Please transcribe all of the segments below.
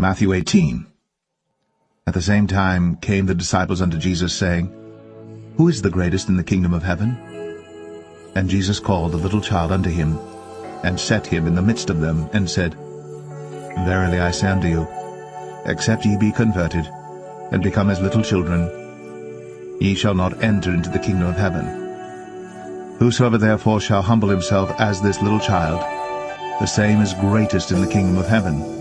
Matthew 18. At the same time came the disciples unto Jesus, saying, Who is the greatest in the kingdom of heaven? And Jesus called a little child unto him, and set him in the midst of them, and said, Verily I say unto you, except ye be converted, and become as little children, ye shall not enter into the kingdom of heaven. Whosoever therefore shall humble himself as this little child, the same is greatest in the kingdom of heaven.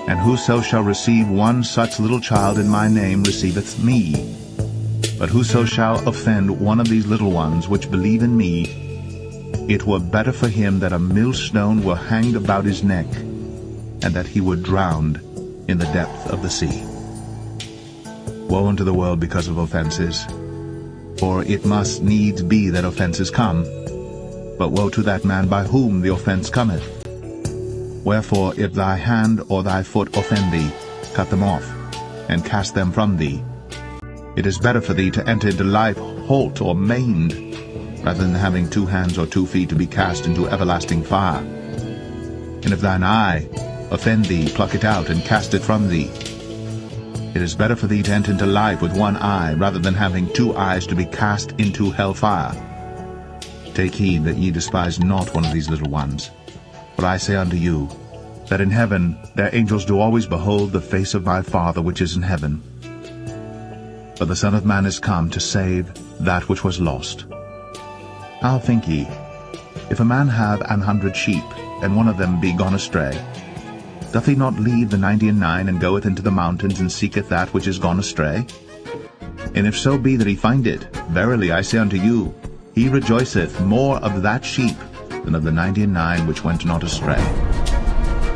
And whoso shall receive one such little child in my name receiveth me. But whoso shall offend one of these little ones which believe in me, it were better for him that a millstone were hanged about his neck, and that he were drowned in the depth of the sea. Woe unto the world because of offenses, for it must needs be that offenses come. But woe to that man by whom the offense cometh. Wherefore, if thy hand or thy foot offend thee, cut them off, and cast them from thee. It is better for thee to enter into life halt or maimed, rather than having 2 hands or 2 feet to be cast into everlasting fire. And if thine eye offend thee, pluck it out, and cast it from thee. It is better for thee to enter into life with 1 eye, rather than having 2 eyes to be cast into hell fire. Take heed that ye despise not one of these little ones. For I say unto you, that in heaven their angels do always behold the face of my Father which is in heaven. But the Son of Man is come to save that which was lost. How think ye, if a man have 100 sheep, and one of them be gone astray, doth he not leave the 99 and goeth into the mountains, and seeketh that which is gone astray? And if so be that he find it, verily I say unto you, he rejoiceth more of that sheep than of the 99 which went not astray.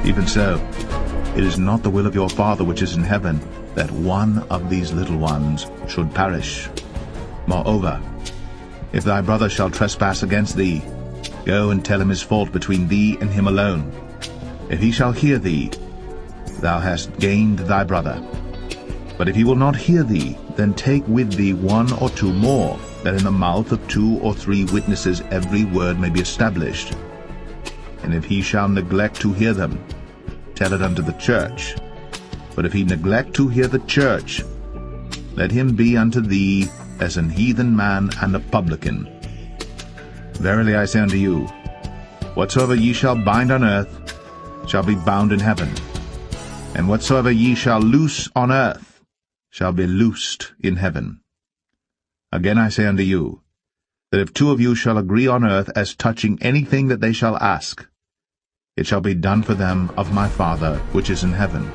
Even so, it is not the will of your Father which is in heaven, that one of these little ones should perish. Moreover, if thy brother shall trespass against thee, go and tell him his fault between thee and him alone. If he shall hear thee, thou hast gained thy brother. But if he will not hear thee, then take with thee 1 or 2 more, that in the mouth of 2 or 3 witnesses every word may be established. And if he shall neglect to hear them, tell it unto the church. But if he neglect to hear the church, let him be unto thee as an heathen man and a publican. Verily I say unto you, whatsoever ye shall bind on earth shall be bound in heaven, and whatsoever ye shall loose on earth shall be loosed in heaven. Again I say unto you, that if 2 of you shall agree on earth as touching anything that they shall ask, it shall be done for them of my Father which is in heaven.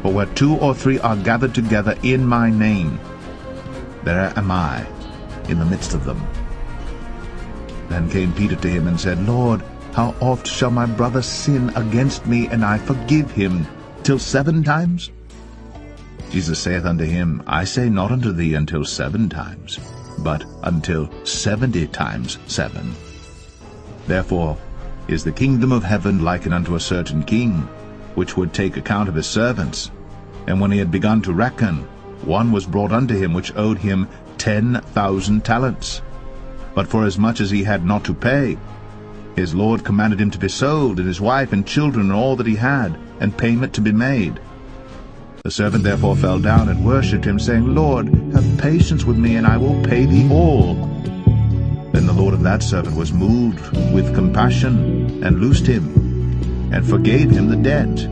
For where 2 or 3 are gathered together in my name, there am I in the midst of them. Then came Peter to him and said, Lord, how oft shall my brother sin against me, and I forgive him? Till 7 times? Jesus saith unto him, I say not unto thee until 7 times, but until 70 times 7. Therefore is the kingdom of heaven likened unto a certain king, which would take account of his servants. And when he had begun to reckon, one was brought unto him which owed him 10,000 talents. But forasmuch as he had not to pay, his Lord commanded him to be sold, and his wife and children and all that he had, and payment to be made. The servant therefore fell down and worshipped him, saying, Lord, have patience with me, and I will pay thee all. Then the Lord of that servant was moved with compassion, and loosed him, and forgave him the debt.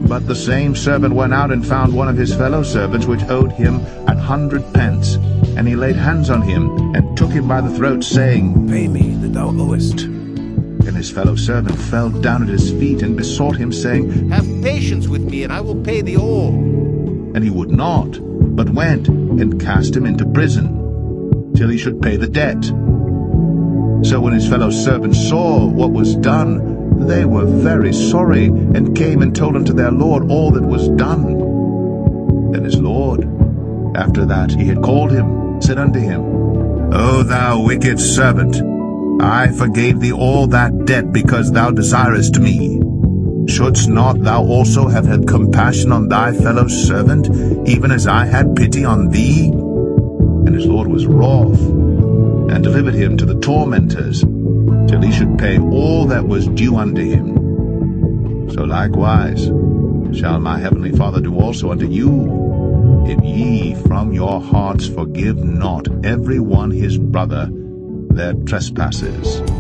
But the same servant went out and found one of his fellow servants which owed him 100 pence, and he laid hands on him, and took him by the throat, saying, Pay me that thou owest. And his fellow servant fell down at his feet, and besought him, saying, Have patience with me, and I will pay thee all. And he would not, but went and cast him into prison, till he should pay the debt. So when his fellow servants saw what was done, they were very sorry, and came and told unto their Lord all that was done. Then his Lord, after that he had called him, said unto him, O thou wicked servant, I forgave thee all that debt because thou desirest me. Shouldst not thou also have had compassion on thy fellow servant, even as I had pity on thee? And his Lord was wroth, and delivered him to the tormentors, till he should pay all that was due unto him. So likewise, shall my heavenly Father do also unto you, if ye from your hearts forgive not every one his brother their trespasses.